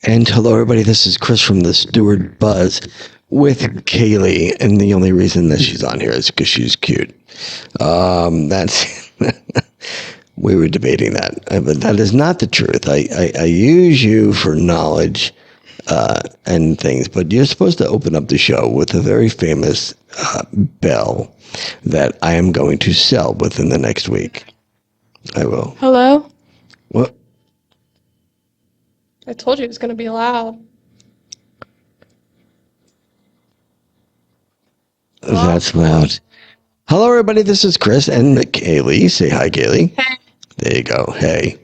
And hello, everybody. This is Chris from the Stewart Buzz with Kaylee, and the only reason that she's on here is because she's cute. That's we were debating that, but that is not the truth. I use you for knowledge and things, but you're supposed to open up the show with a very famous bell that I am going to sell within the next week. I will. Hello? What? I told you it was going to be loud. That's loud. Hello, everybody. This is Chris and Kaylee. Say hi, Kaylee. Hey. There you go. Hey.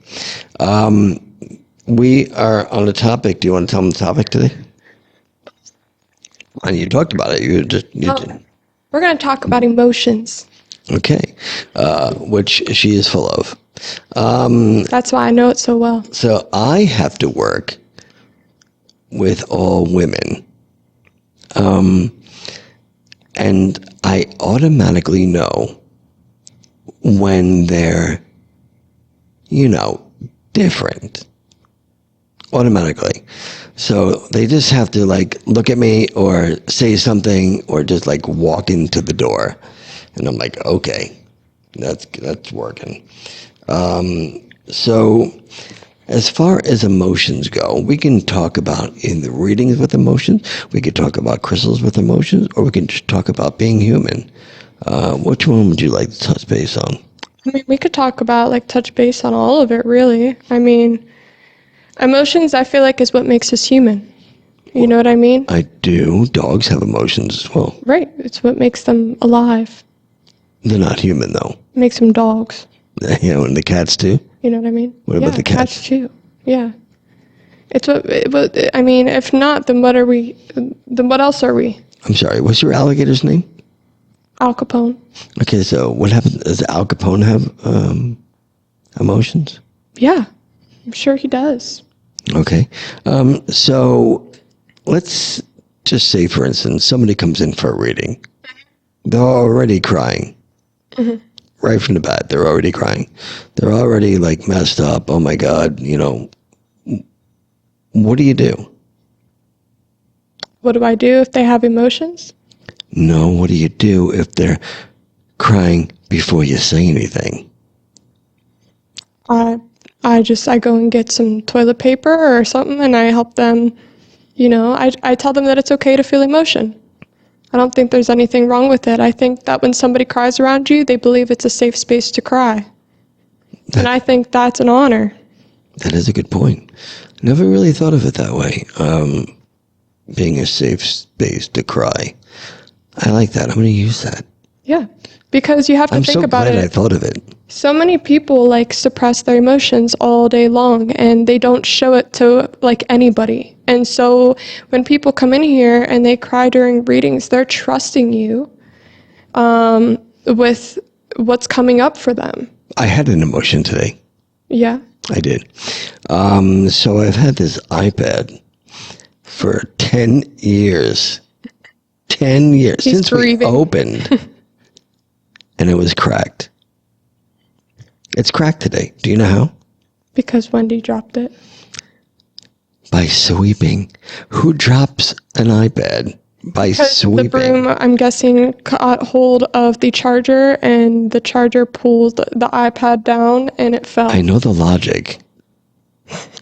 We are on a topic. Do you want to tell them the topic today? And you talked about it. We're going to talk about emotions. Okay. Which she is full of. That's why I know it so well. So I have to work with all women. And I automatically know when they're, different. Automatically. So they just have to look at me or say something or just walk into the door. And I'm like, okay, that's working. So as far as emotions go, we can talk about in the readings with emotions, we could talk about crystals with emotions, or we can just talk about being human. Which one would you like to touch base on? I mean, we could talk about, touch base on all of it, really. I mean, emotions, I feel like, is what makes us human. You know what I mean? I do. Dogs have emotions as well. Right. It's what makes them alive. They're not human, though. Makes them dogs. Yeah, and the cats, too? You know what I mean? What about the cats? Cats, too. Yeah. It's I mean, if not, then what are we? Then what else are we? I'm sorry, what's your alligator's name? Al Capone. Okay, so what happens? Does Al Capone have emotions? Yeah, I'm sure he does. Okay. So let's just say, for instance, somebody comes in for a reading. They're already crying. Mm-hmm. Right from the bat, they're already crying. They're already messed up. Oh my God, What do you do? What do I do if they have emotions? No, what do you do if they're crying before you say anything? I go and get some toilet paper or something, and I help them. I tell them that it's okay to feel emotion. I don't think there's anything wrong with it. I think that when somebody cries around you, they believe it's a safe space to cry. And I think that's an honor. That is a good point. Never really thought of it that way. Being a safe space to cry. I like that. I'm going to use that. Yeah, because you have to think about it. I'm so glad I thought of it. So many people suppress their emotions all day long, and they don't show it to anybody. And so when people come in here and they cry during readings, they're trusting you with what's coming up for them. I had an emotion today. Yeah. I did. So I've had this iPad for 10 years. 10 years. He's since grieving. We opened. And it was cracked. It's cracked today. Do you know how? Because Wendy dropped it. By sweeping. Who drops an iPad? By sweeping. The broom, I'm guessing, caught hold of the charger, and the charger pulled the iPad down, and it fell. I know the logic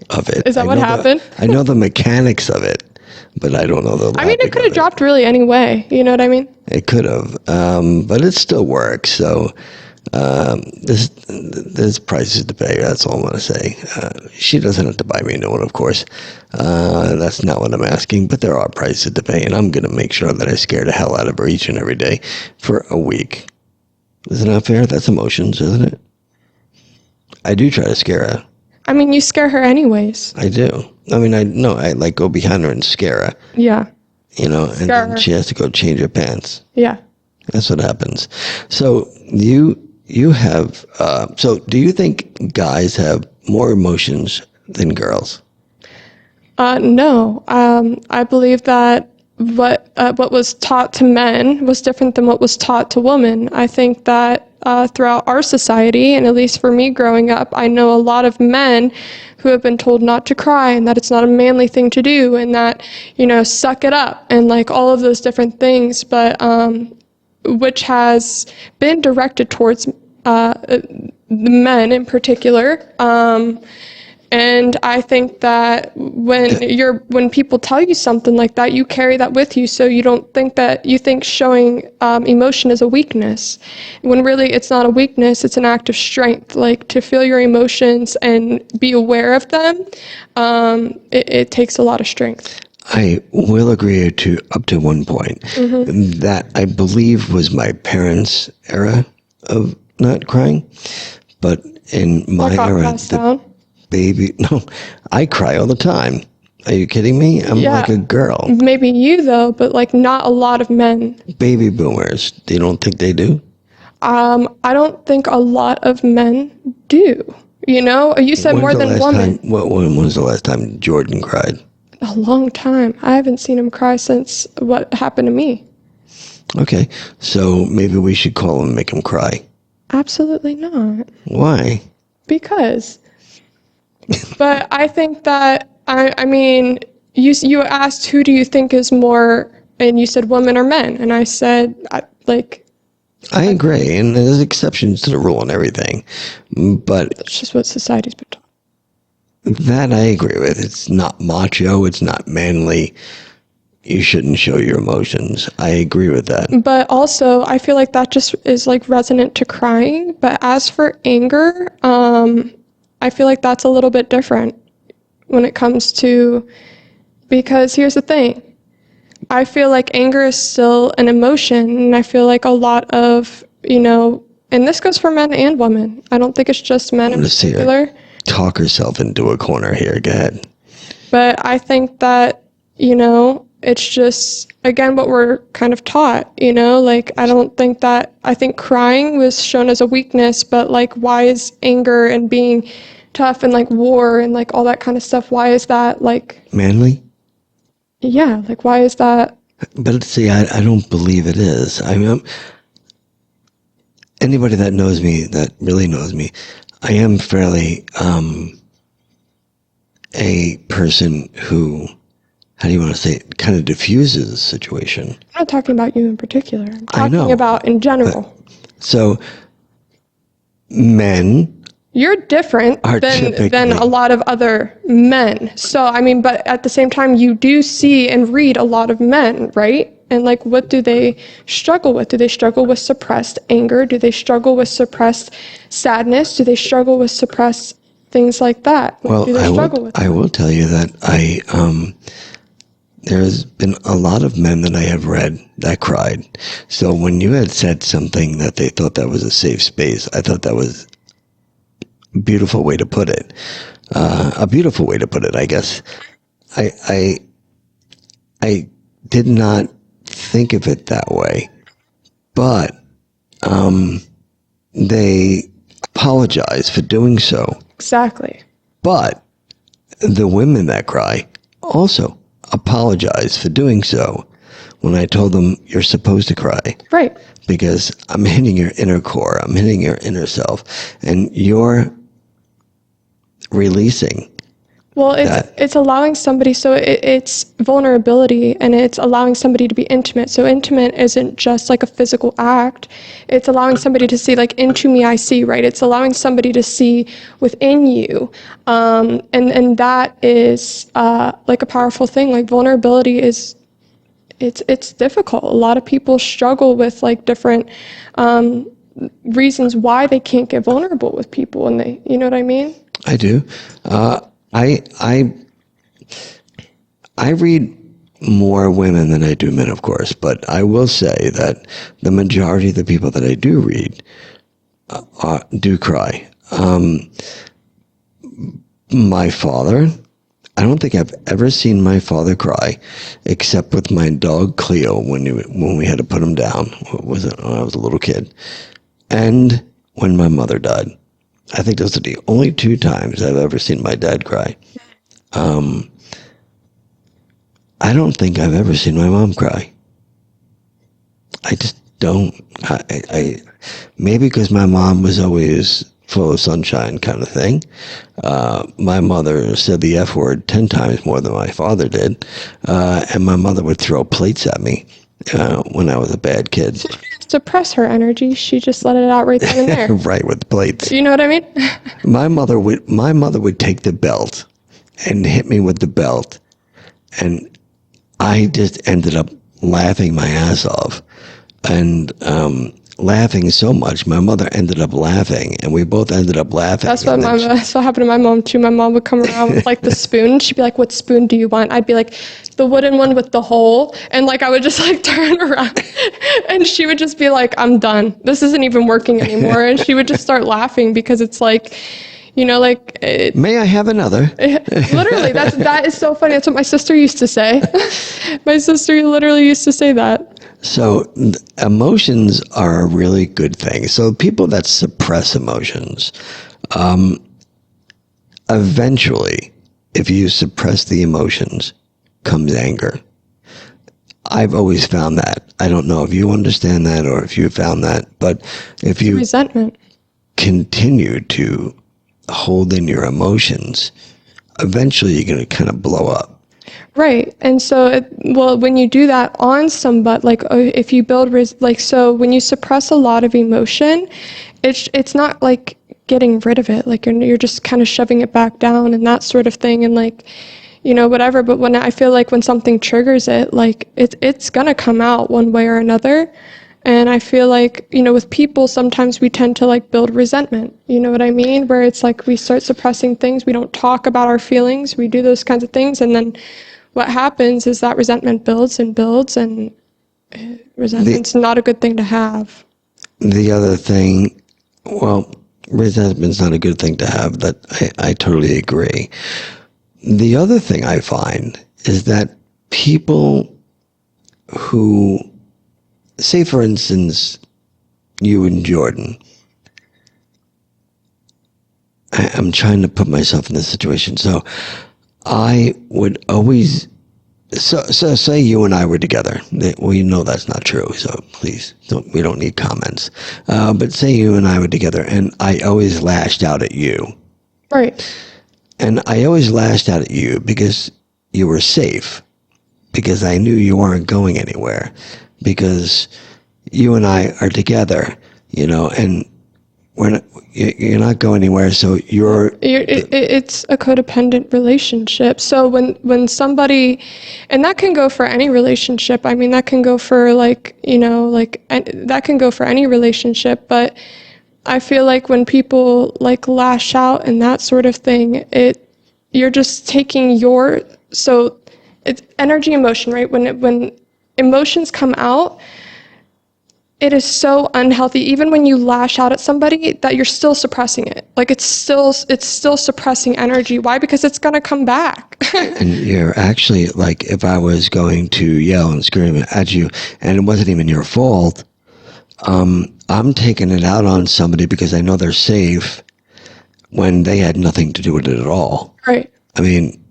of it. Is that what happened? I know the mechanics of it, but I don't know the logic. I mean, it could have dropped really any way. You know what I mean? It could have, but it still works. So there's prices to pay. That's all I'm going to say. She doesn't have to buy me a new one, of course. That's not what I'm asking, but there are prices to pay, and I'm going to make sure that I scare the hell out of her each and every day for a week. Isn't that fair? That's emotions, isn't it? I do try to scare her. I mean, you scare her anyways. I do. I mean, I go behind her and scare her. Yeah. And then she has to go change her pants. Yeah. That's what happens. So you have, so do you think guys have more emotions than girls? No. I believe that what was taught to men was different than what was taught to women. I think that throughout our society, and at least for me growing up, I know a lot of men who have been told not to cry and that it's not a manly thing to do and that, suck it up and like all of those different things, but which has been directed towards the men in particular. And I think that when people tell you something like that, you carry that with you, so you think showing emotion is a weakness, when really it's not a weakness, it's an act of strength. Like, to feel your emotions and be aware of them, it takes a lot of strength. I will agree to up to one point. That I believe was my parents' era of not crying, but in my era, no, I cry all the time. Are you kidding me? I'm like a girl. Maybe you though, but like not a lot of men. Baby boomers, you don't think they do? I don't think a lot of men do. You said more than women. When was the last time Jordan cried? A long time. I haven't seen him cry since what happened to me. Okay, so maybe we should call him and make him cry. Absolutely not. Why? Because. But I think that, I mean, you asked who do you think is more, and you said women or men, and I said, I agree, and there's exceptions to the rule and everything, but it's just what society's been taught. That I agree with. It's not macho, it's not manly. You shouldn't show your emotions. I agree with that. But also, I feel like that just is like resonant to crying, but as for anger, I feel like that's a little bit different when it comes to, because here's the thing. I feel like anger is still an emotion, and I feel like a lot of, and this goes for men and women. I don't think it's just men in particular. Talk herself into a corner here. Go ahead. But I think that, it's just, again, what we're kind of taught, I think crying was shown as a weakness, but like, why is anger and being tough and like war and like all that kind of stuff, why is that like manly? Yeah, like why is that? But see, I don't believe it is. I mean, anybody that knows me, that really knows me, I am fairly a person who, how do you want to say it, kind of diffuses the situation. I'm not talking about you in particular. I'm talking about in general. So men, you're different than a lot of other men. So, I mean, but at the same time, you do see and read a lot of men, right? And like, what do they struggle with? Do they struggle with suppressed anger? Do they struggle with suppressed sadness? Do they struggle with suppressed things like that? Well, I will tell you that there's been a lot of men that I have read that cried. So when you had said something that they thought that was a safe space, I thought that was a beautiful way to put it. I guess. I did not think of it that way, but they apologize for doing so. Exactly. But the women that cry also apologize for doing so when I told them you're supposed to cry. Right. Because I'm hitting your inner core, I'm hitting your inner self, and you're releasing. Well, it's allowing somebody, so it's vulnerability, and it's allowing somebody to be intimate. So intimate isn't just like a physical act. It's allowing somebody to see, like, into me I see, right? It's allowing somebody to see within you. And that is like a powerful thing. Like vulnerability is, it's difficult. A lot of people struggle with like different reasons why they can't get vulnerable with people, and they, you know what I mean? I do. I read more women than I do men, of course, but I will say that the majority of the people that I do read do cry. My father, I don't think I've ever seen my father cry, except with my dog Cleo when we had to put him down. What was it? When I was a little kid, and when my mother died. I think those are the only two times I've ever seen my dad cry. I don't think I've ever seen my mom cry. don't. I maybe because my mom was always full of sunshine kind of thing. My mother said the F word 10 times more than my father did. And my mother would throw plates at me when I was a bad kid. Suppress her energy. She just let it out right then and there. Right, with plates. You know what I mean? My mother would take the belt and hit me with the belt. And I just ended up laughing my ass off. And laughing so much, my mother ended up laughing, and we both ended up laughing. That's what happened to my mom too. My mom would come around with like the spoon. She'd be like, "What spoon do you want?" I'd be like, "The wooden one with the hole." And like I would just like turn around, and she would just be like, "I'm done. This isn't even working anymore." And she would just start laughing because it's like, you know, like may I have another? Literally, that is so funny. That's what my sister used to say. My sister literally used to say that. So emotions are a really good thing. So people that suppress emotions, eventually, if you suppress the emotions, comes anger. I've always found that. I don't know if you understand that or if you found that, but if you resentment continue to hold in your emotions, eventually you're going to kind of blow up. Right. And so, when you do that on somebody, like if you build, so when you suppress a lot of emotion, it's not like getting rid of it. Like you're just kind of shoving it back down and that sort of thing. And like, you know, whatever. But when I feel like when something triggers it, like it's going to come out one way or another. And I feel like, you know, with people, sometimes we tend to like build resentment, you know what I mean? Where it's like we start suppressing things, we don't talk about our feelings, we do those kinds of things, and then what happens is that resentment builds and builds, and resentment's not a good thing to have. The other thing, well, resentment's not a good thing to have, that I totally agree. The other thing I find is that people who, say for instance, you and Jordan, I'm trying to put myself in this situation. So I would always, so say you and I were together. Well, you know that's not true, so please, we don't need comments. But say you and I were together, and I always lashed out at you. Right. And I always lashed out at you because you were safe, because I knew you weren't going anywhere, because you and I are together, you know, and you're not going anywhere, so it's a codependent relationship. So when somebody, and that can go for any relationship. I mean, that can go for like, you know, like that can go for any relationship. But I feel like when people like lash out and that sort of thing, you're just taking so it's energy, emotion, right? When emotions come out, it is so unhealthy, even when you lash out at somebody, that you're still suppressing it. Like it's still suppressing energy. Why? Because it's going to come back. And you're actually, like, if I was going to yell and scream at you and it wasn't even your fault, I'm taking it out on somebody because I know they're safe when they had nothing to do with it at all. Right. I mean,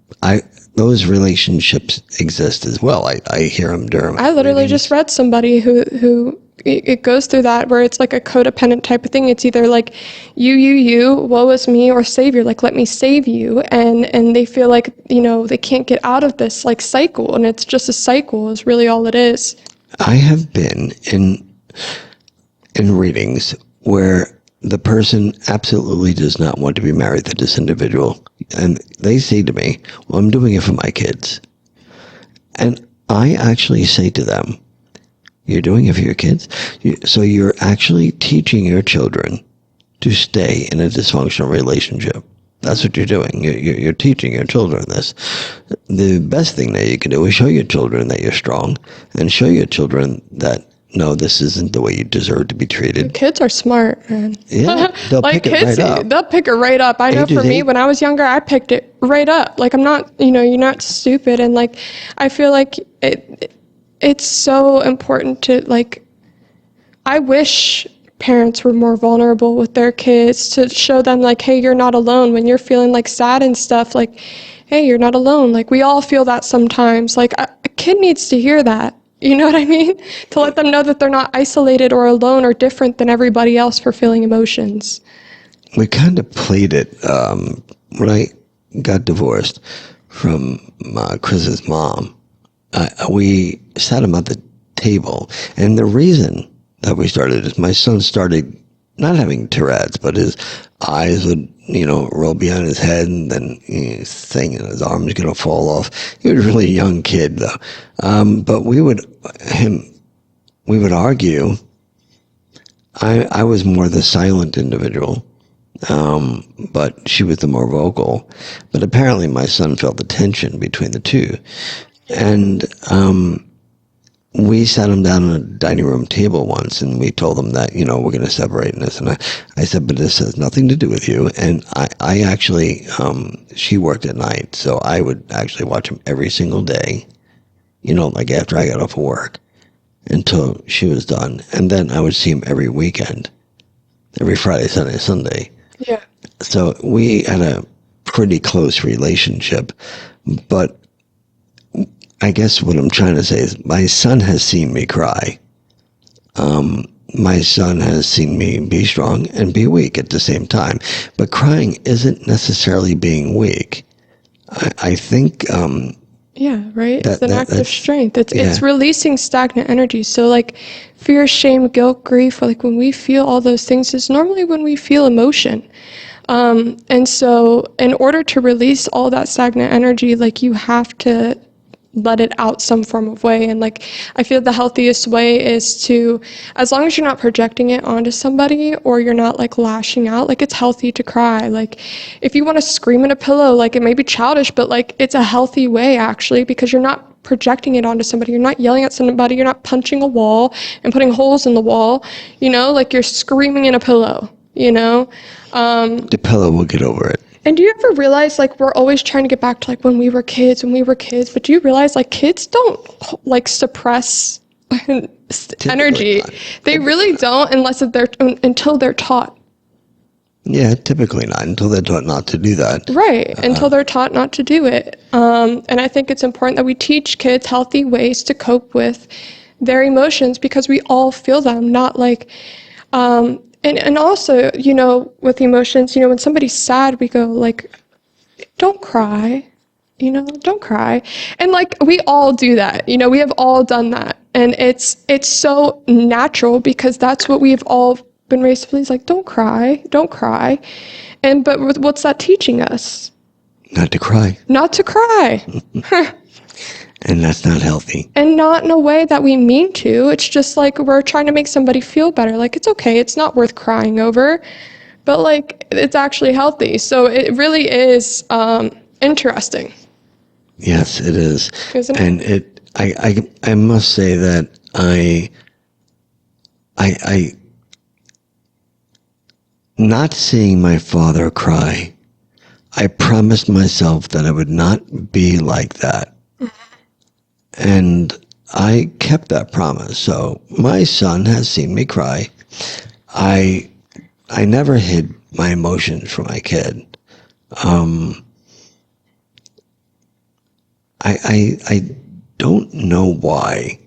those relationships exist as well. I hear them during. I literally just read somebody who it goes through that, where it's like a codependent type of thing. It's either like you, woe is me, or savior, like let me save you, and they feel like, you know, they can't get out of this like cycle, and it's just a cycle is really all it is. I have been in readings where the person absolutely does not want to be married to this individual, and they say to me, well, I'm doing it for my kids. And I actually say to them, you're doing it for your kids? So you're actually teaching your children to stay in a dysfunctional relationship. That's what you're doing. You're teaching your children this. The best thing that you can do is show your children that you're strong, and show your children that, no, this isn't the way you deserve to be treated. Kids are smart, man. Yeah, they'll like pick kids, it right up. They'll pick it right up. I know for me, when I was younger, I picked it right up. Like, I'm not, you know, you're not stupid. And like, I feel like it's so important to, like, I wish parents were more vulnerable with their kids, to show them like, hey, you're not alone when you're feeling like sad and stuff. Like, hey, you're not alone. Like, we all feel that sometimes. Like, a kid needs to hear that. You know what I mean? To let them know that they're not isolated or alone or different than everybody else for feeling emotions. We kind of played it when I got divorced from Chris's mom. We sat him at the table, and the reason that we started is my son started not having Tourette's, but his eyes would, roll behind his head, and then he's thinking his arm's gonna fall off. He was a really young kid, though. But we would argue. I was more the silent individual, but she was the more vocal. But apparently, my son felt the tension between the two, and we sat him down at a dining room table once, and we told him that, we're going to separate in this. And I said, but this has nothing to do with you. And I actually, she worked at night, so I would actually watch him every single day, like after I got off of work until she was done. And then I would see him every weekend, every Friday, Saturday, Sunday. Yeah. So we had a pretty close relationship, but I guess what I'm trying to say is my son has seen me cry. My son has seen me be strong and be weak at the same time. But crying isn't necessarily being weak. I think... yeah, right? It's an act of that's strength. It's yeah. releasing stagnant energy. So like fear, shame, guilt, grief, like when we feel all those things is normally when we feel emotion. And so in order to release all that stagnant energy, like you have to let it out some form of way. And like I feel the healthiest way is to, as long as you're not projecting it onto somebody or you're not like lashing out, like it's healthy to cry. Like if you want to scream in a pillow, like it may be childish, but like it's a healthy way actually, because you're not projecting it onto somebody, you're not yelling at somebody, you're not punching a wall and putting holes in the wall, like you're screaming in a pillow. The pillow will get over it. And do you ever realize, like, we're always trying to get back to, like, when we were kids, but do you realize, like, kids don't, like, suppress energy? They really don't until they're taught. Yeah, typically not, until they're taught not to do that. Right, until they're taught not to do it. And I think it's important that we teach kids healthy ways to cope with their emotions because we all feel them, not like... And also, with emotions, when somebody's sad, we go like, don't cry, don't cry. And like, we all do that, we have all done that. And it's so natural because that's what we've all been raised to believe, like, don't cry. But what's that teaching us? Not to cry. Not to cry. And that's not healthy. And not in a way that we mean to. It's just like we're trying to make somebody feel better. Like, it's okay. It's not worth crying over. But, like, it's actually healthy. So it really is interesting. Yes, it is. Isn't it? And I must say that I not seeing my father cry, I promised myself that I would not be like that. And I kept that promise. So my son has seen me cry. I never hid my emotions from my kid. I don't know why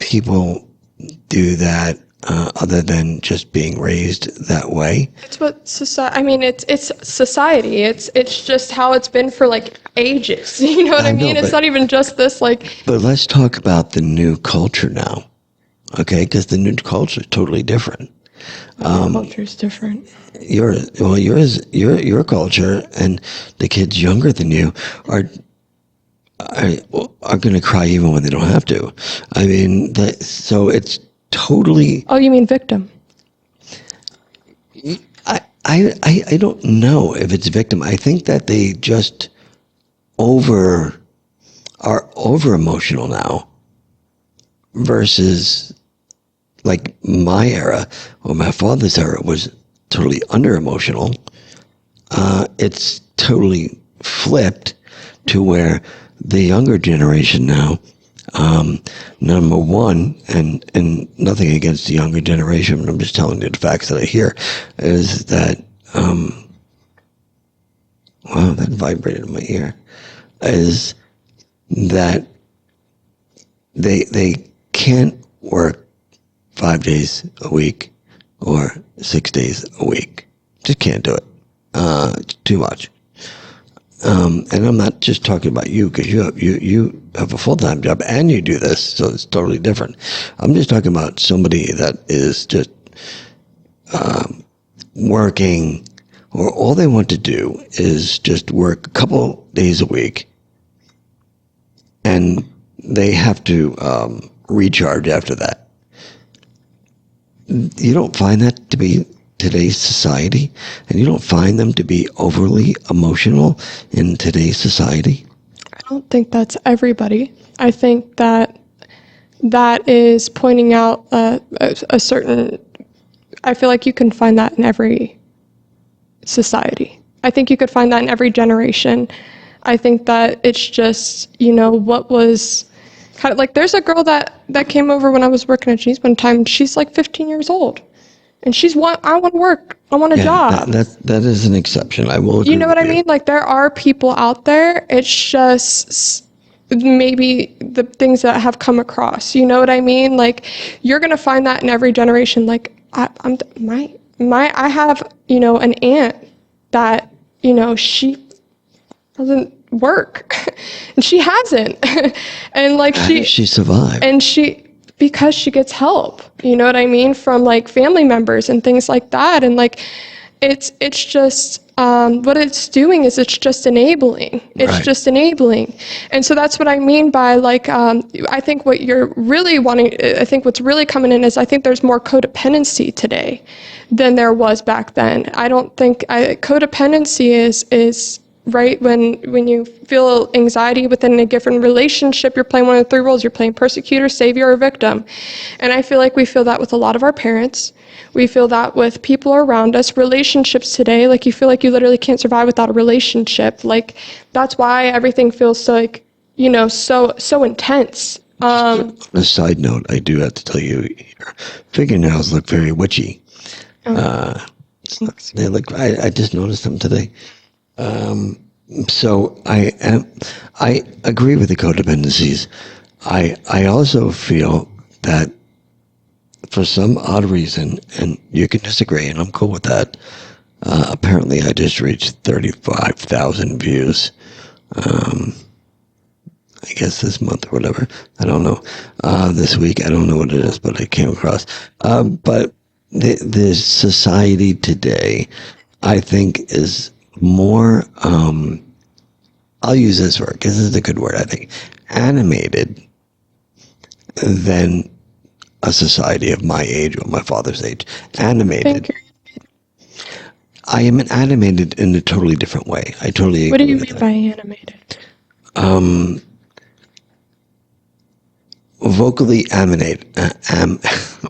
people do that other than just being raised that way. It's what society. I mean, it's society. It's just how it's been for like ages. You know what I mean? It's not even just this like. But let's talk about the new culture now, okay? Because the new culture is totally different. Culture is different. Your culture and the kids younger than you are going to cry even when they don't have to. I mean, so it's totally. Oh, you mean victim? I don't know if it's victim. I think that they just are over emotional now versus like my era or my father's era was totally under emotional. It's totally flipped to where the younger generation now, number one, and nothing against the younger generation, but I'm just telling you the facts that I hear, is that, wow, that vibrated in my ear, is that they can't work 5 days a week or 6 days a week. Just can't do it. It's too much. And I'm not just talking about you, because you have a full-time job and you do this, so it's totally different. I'm just talking about somebody that is just working, or all they want to do is just work a couple days a week, and they have to recharge after that. You don't find that to be today's society, and you don't find them to be overly emotional in today's society? I don't think that's everybody. I think that is pointing out a certain. I feel like you can find that in every society. I think you could find that in every generation. I think that it's just, what was kind of like, there's a girl that came over when I was working at G's one time. She's like 15 years old. And I want to work. I want a job. That is an exception. I will agree. You know what I mean? Like, there are people out there. It's just maybe the things that have come across. You know what I mean? Like, you're gonna find that in every generation. Like, I have an aunt that she doesn't work, and she hasn't, and like she survived, and because she gets help, you know what I mean, from like family members and things like that. And like, it's just, what it's doing is it's just enabling. It's right. just enabling. And so that's what I mean by like, I think what you're really wanting, I think what's really coming in is I think there's more codependency today than there was back then. I don't think codependency is right, when you feel anxiety within a given relationship, you're playing one of the 3 roles. You're playing persecutor, savior, or victim. And I feel like we feel that with a lot of our parents. We feel that with people around us. Relationships today, like, you feel like you literally can't survive without a relationship. Like, that's why everything feels so, like, so intense. On a side note, I do have to tell you, your fingernails look very witchy. They look. I just noticed them today. So I agree with the codependencies. I also feel that for some odd reason, and you can disagree, and I'm cool with that. Apparently, I just reached 35,000 views. I guess this month or whatever. I don't know. This week, I don't know what it is, but I came across. But the society today, I think, is more, I'll use this word because this is a good word, I think, animated than a society of my age or my father's age. Animated. I am animated in a totally different way. I totally agree. What do you mean by animated? Vocally animated.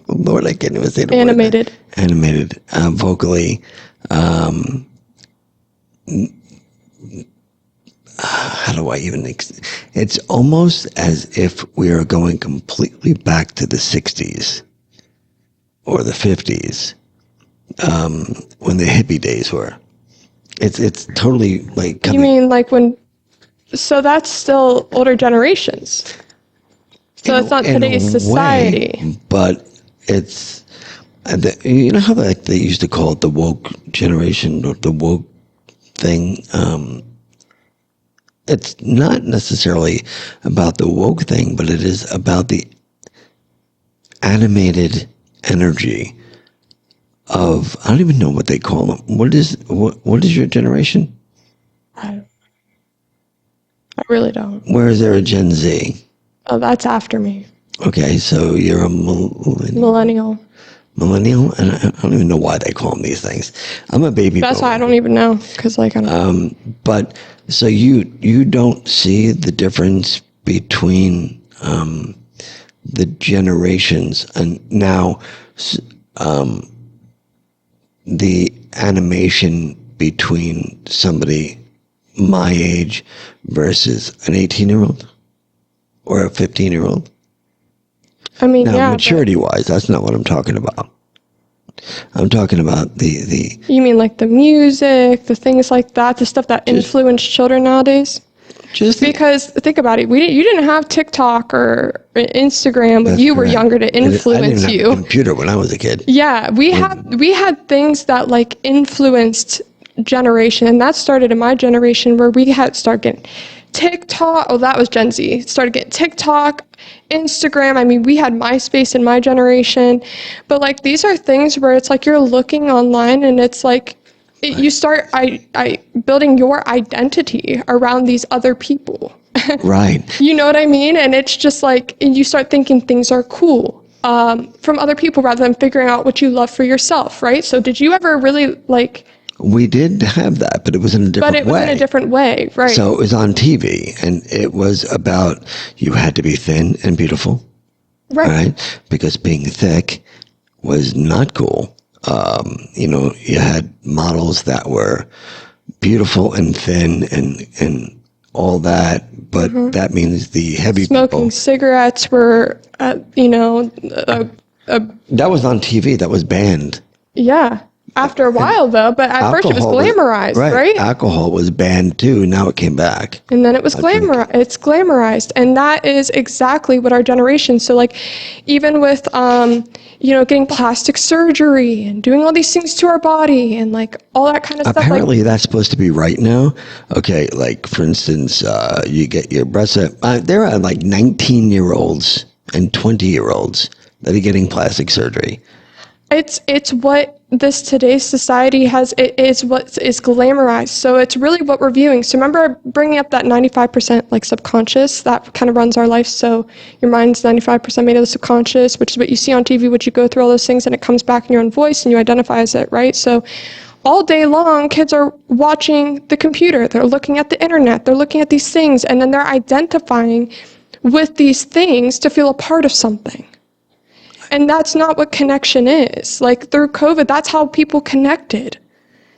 Lord, I can't even say the animated. Word. Animated. Vocally. How do I even? It's almost as if we are going completely back to the 60s or the 50s, when the hippie days were. It's totally like. You mean like when? So that's still older generations. So it's not today's society. Way, but it's. You know how they used to call it the woke generation or the woke thing? It's not necessarily about the woke thing, but it is about the animated energy of, I don't even know what they call them. What is your generation? I really don't. Where is there a Gen Z? Oh, that's after me. Okay, so you're a Millennial. Millennial, and I don't even know why they call them these things. I'm a baby. That's why I don't even know, because like I don't. But so you don't see the difference between the generations, and now the animation between somebody my age versus an 18-year-old or a 15-year-old. I mean, now, yeah. maturity-wise, that's not what I'm talking about. I'm talking about the. You mean like the music, the things like that, the stuff that influence children nowadays? Because think about it, you didn't have TikTok or Instagram when you were younger to influence I didn't you. have a computer when I was a kid. Yeah, we had things that like influenced generation, and that started in my generation where we had started getting TikTok. Oh, that was Gen Z. Started getting TikTok, Instagram. I mean, we had MySpace in my generation, but like these are things where it's like you're looking online and it's like you start building your identity around these other people. Right. You know what I mean? And it's just like you start thinking things are cool from other people rather than figuring out what you love for yourself, right? So did you ever really like... We did have that, but it was in a different way. But it was in a different way, right? So it was on TV, and it was about you had to be thin and beautiful, right? Because being thick was not cool. You had models that were beautiful and thin and all that, but that means the heavy smoking cigarettes were, that was on TV. That was banned. Yeah. After a while, though, but at first it was glamorized, right? Alcohol was banned too. Now it came back. And then it was glamorized. It's glamorized. And that is exactly what our generation. So, like, even with, getting plastic surgery and doing all these things to our body and, like, all that kind of stuff. Apparently, that's supposed to be right now. Okay, like, for instance, you get your breasts. There are, like, 19-year-olds and 20-year-olds that are getting plastic surgery. It's what this today's society has. It is what is glamorized. So it's really what we're viewing. So remember bringing up that 95% like subconscious that kind of runs our life. So your mind's 95% made of the subconscious, which is what you see on TV, which you go through all those things and it comes back in your own voice and you identify as it, right? So all day long, kids are watching the computer. They're looking at the internet. They're looking at these things and then they're identifying with these things to feel a part of something. And that's not what connection is. Like through COVID, that's how people connected.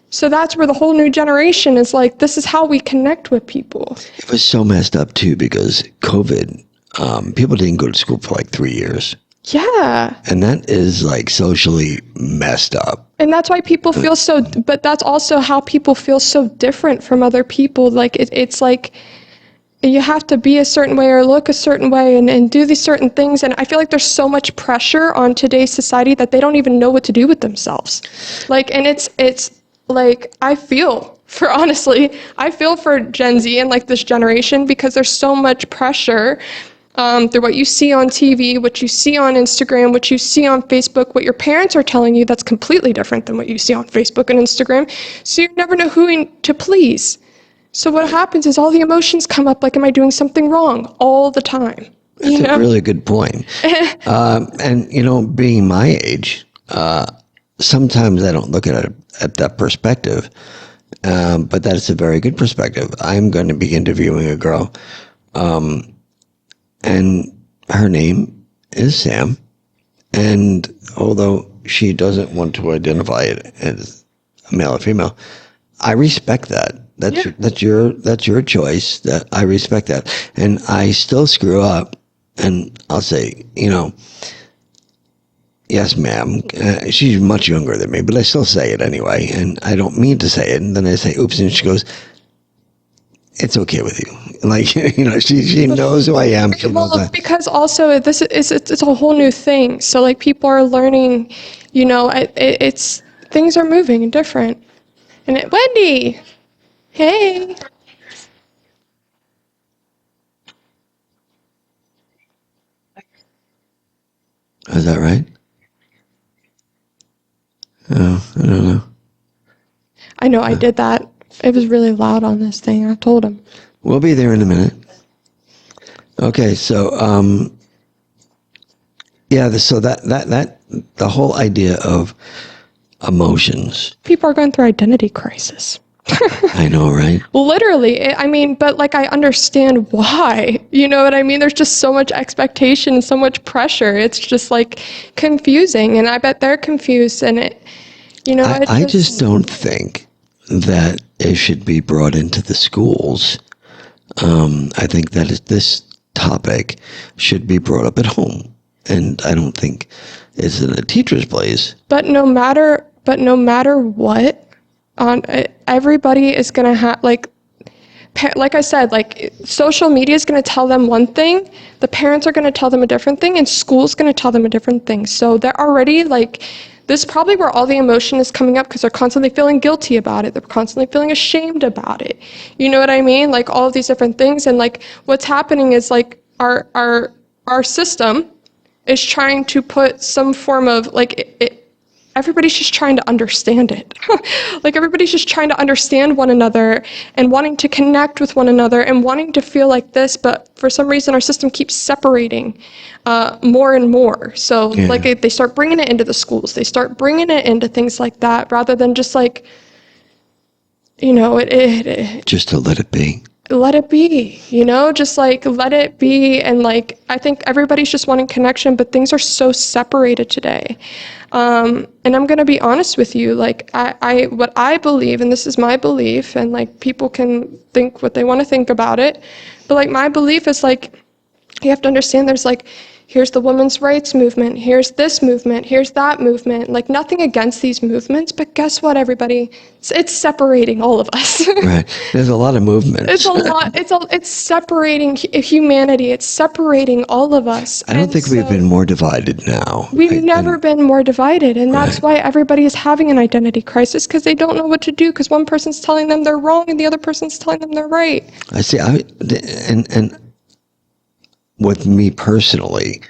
So that's where the whole new generation is like, this is how we connect with people. It was so messed up too because COVID, people didn't go to school for like 3 years. Yeah. And that is like socially messed up. And that's why people feel so, but that's also how people feel so different from other people. Like it's like, you have to be a certain way or look a certain way and do these certain things. And I feel like there's so much pressure on today's society that they don't even know what to do with themselves. Like, and it's like, I feel for Gen Z and like this generation because there's so much pressure through what you see on TV, what you see on Instagram, what you see on Facebook, what your parents are telling you that's completely different than what you see on Facebook and Instagram. So you never know who to please. So what happens is all the emotions come up like, am I doing something wrong all the time? That's a really good point. And, being my age, sometimes I don't look at it at that perspective, but that's a very good perspective. I'm going to be interviewing a girl, and her name is Sam. And although she doesn't want to identify it as a male or female, I respect that. That's your choice. That I respect that, and I still screw up, and I'll say, yes, ma'am. She's much younger than me, but I still say it anyway, and I don't mean to say it, and then I say, oops, and she goes, it's okay with you. Like, she knows who I am. Because also it's a whole new thing. So like people are learning, it's things are moving and different. And Wendy. Hey. Is that right? Oh, I don't know. I know, I did that. It was really loud on this thing. I told him. We'll be there in a minute. Okay, so, so that the whole idea of emotions. People are going through identity crisis. I know, right? Literally. But like I understand why. You know what I mean? There's just so much expectation and so much pressure. It's just like confusing, and I bet they're confused. And I just don't think that it should be brought into the schools. I think that this topic should be brought up at home, and I don't think it's in a teacher's place. But no matter what. Everybody is going to have, like, like I said, like social media is going to tell them one thing, the parents are going to tell them a different thing, and school's going to tell them a different thing. So they're already like, this is probably where all the emotion is coming up, because they're constantly feeling guilty about it. They're constantly feeling ashamed about it. You know what I mean? Like all of these different things. And like what's happening is like our system is trying to put some form of like everybody's just trying to understand it. Like everybody's just trying to understand one another and wanting to connect with one another and wanting to feel like this, but for some reason our system keeps separating more and more. So like they start bringing it into the schools, they start bringing it into things like that, rather than just like, you know, just to let it be. Let it be, you know, just like let it be. And like I think everybody's just wanting connection, but things are so separated today. And I'm going to be honest with you, like what I believe, and this is my belief, and like people can think what they want to think about it, but like my belief is like, you have to understand there's like, here's the women's rights movement, here's this movement, here's that movement, like nothing against these movements, but guess what, everybody? It's separating all of us. Right. There's a lot of movements. It's a lot. It's separating humanity. It's separating all of us. I don't think we've been more divided now. We've never been more divided, and that's why everybody is having an identity crisis, because they don't know what to do, because one person's telling them they're wrong and the other person's telling them they're right. I see. And with me personally,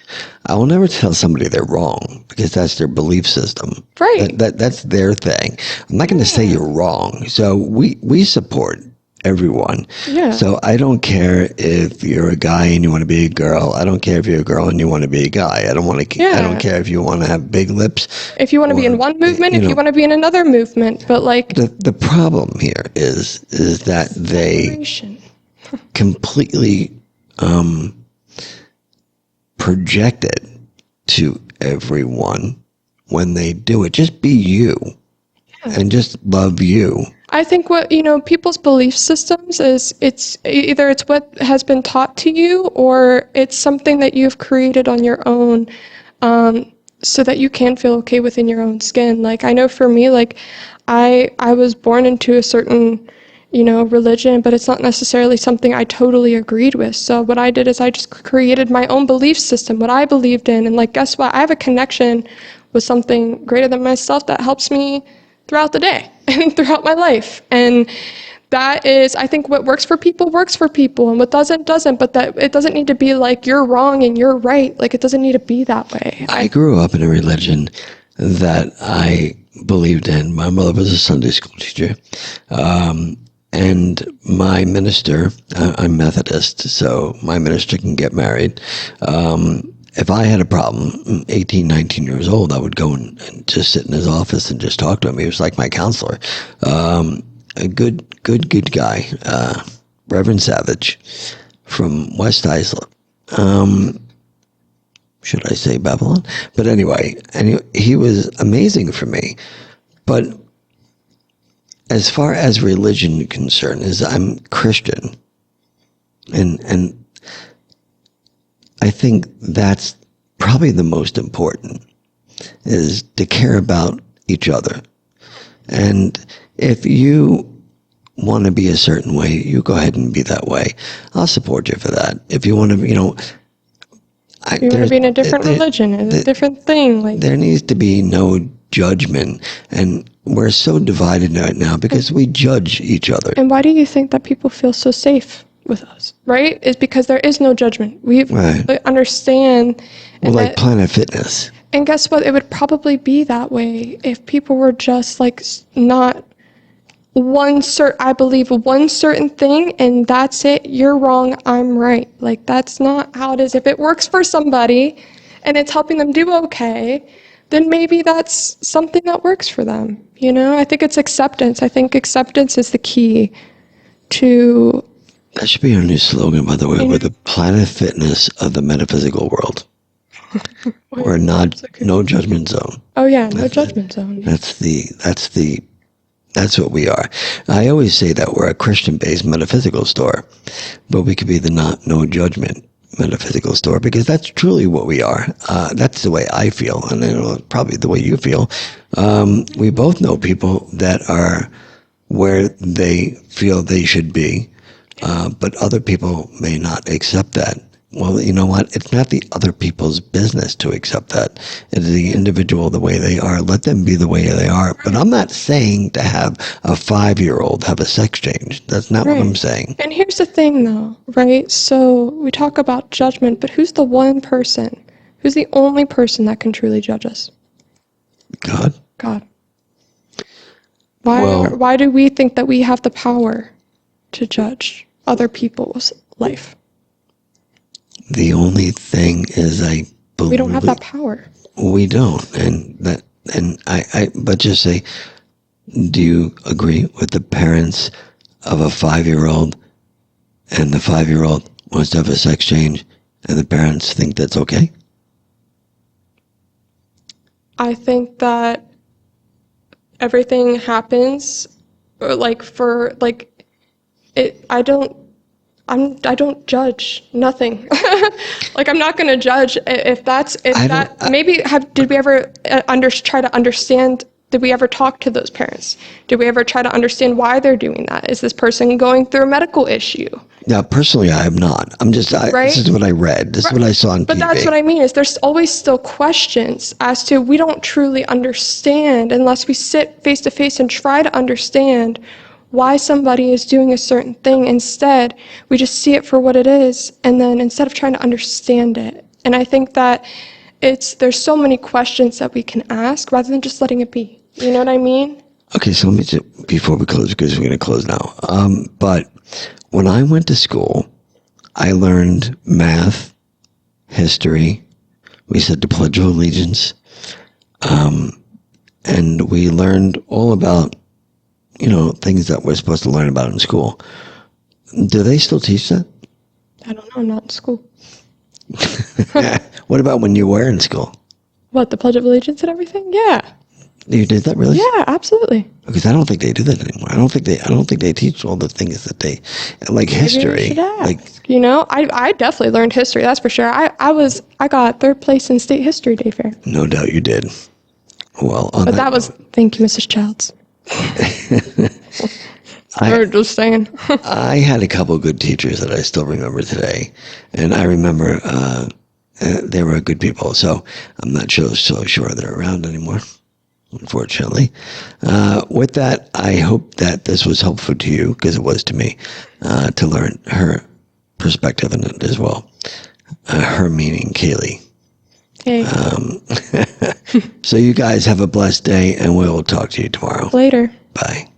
I will never tell somebody they're wrong, because that's their belief system. Right. That's their thing. I'm not going to say you're wrong. So we support everyone. Yeah. So I don't care if you're a guy and you want to be a girl. I don't care if you're a girl and you want to be a guy. I don't care if you want to have big lips. If you want to be in one movement, if you want to be in another movement, but like the problem here is that they completely project it to everyone when they do it. Just be you and just love you. I think what, people's belief systems is it's what has been taught to you, or it's something that you've created on your own, so that you can feel okay within your own skin. Like I know for me, like I was born into a certain religion, but it's not necessarily something I totally agreed with. So what I did is I just created my own belief system, what I believed in. And like, guess what? I have a connection with something greater than myself that helps me throughout the day and throughout my life. And that is, I think what works for people, and what doesn't, but that it doesn't need to be like you're wrong and you're right. Like it doesn't need to be that way. I grew up in a religion that I believed in. My mother was a Sunday school teacher. And my minister, I'm Methodist, so my minister can get married. If I had a problem, 18, 19 years old, I would go and just sit in his office and just talk to him. He was like my counselor. A good guy, Reverend Savage from West Islip. Should I say Babylon? But anyway, he was amazing for me. But as far as religion concerned, is I'm Christian, and I think that's probably the most important, is to care about each other. And if you want to be a certain way, you go ahead and be that way. I'll support you for that. If you want to, you want to be in a different religion, it's a different thing. Like there needs to be no judgment, and we're so divided right now because we judge each other. And why do you think that people feel so safe with us, right? Is because there is no judgment. We understand. Well, like Planet Fitness. And guess what? It would probably be that way if people were just like not one certain thing, and that's it. You're wrong, I'm right. Like that's not how it is. If it works for somebody and it's helping them do okay, then maybe that's something that works for them. I think it's acceptance. I think acceptance is the key to... That should be our new slogan, by the way. We're the Planet Fitness of the metaphysical world. We're no judgment zone. Oh yeah, no judgment zone. That's what we are. I always say that we're a Christian-based metaphysical store, but we could be the no judgment metaphysical store, because that's truly what we are. That's the way I feel, and probably the way you feel. We both know people that are where they feel they should be, but other people may not accept that. Well, you know what? It's not the other people's business to accept that. It's the individual the way they are. Let them be the way they are. But I'm not saying to have a 5-year-old have a sex change. That's not what I'm saying. And here's the thing, though, right? So we talk about judgment, but who's the one person? Who's the only person that can truly judge us? God. God. Why do we think that we have the power to judge other people's life? The only thing is, I believe We don't have that power. We don't, but just say, do you agree with the parents of a 5-year-old, and the 5-year-old wants to have a sex change, and the parents think that's okay? I think that everything happens, I don't judge nothing. Like, I'm not going to judge did we ever try to understand, did we ever talk to those parents? Did we ever try to understand why they're doing that? Is this person going through a medical issue? Now, personally, I am not. This is what I read. This is what I saw on TV. But that's what I mean, is there's always still questions as to, we don't truly understand unless we sit face to face and try to understand why somebody is doing a certain thing. Instead, we just see it for what it is, and then instead of trying to understand it. And I think that there's so many questions that we can ask rather than just letting it be. You know what I mean? Okay, so let me just, before we close, because we're going to close now. But when I went to school, I learned math, history. We said the Pledge of Allegiance. And we learned all about, things that we're supposed to learn about in school. Do they still teach that? I don't know. I'm not in school. What about when you were in school? What, the Pledge of Allegiance and everything? Yeah. You did that, really? Yeah, absolutely. Because I don't think they do that anymore. I don't think they teach all the things that they, like history. Maybe you should ask. I definitely learned history. That's for sure. I got 3rd place in state history day fair. No doubt you did. Well, thank you, Mrs. Childs. Just saying. I had a couple good teachers that I still remember today, and I remember they were good people. So I'm not so sure they're around anymore, unfortunately. With that, I hope that this was helpful to you, because it was to me, to learn her perspective in it as well. Her meaning Kaylee. Hey. So you guys have a blessed day, and we'll talk to you tomorrow. Later. Bye.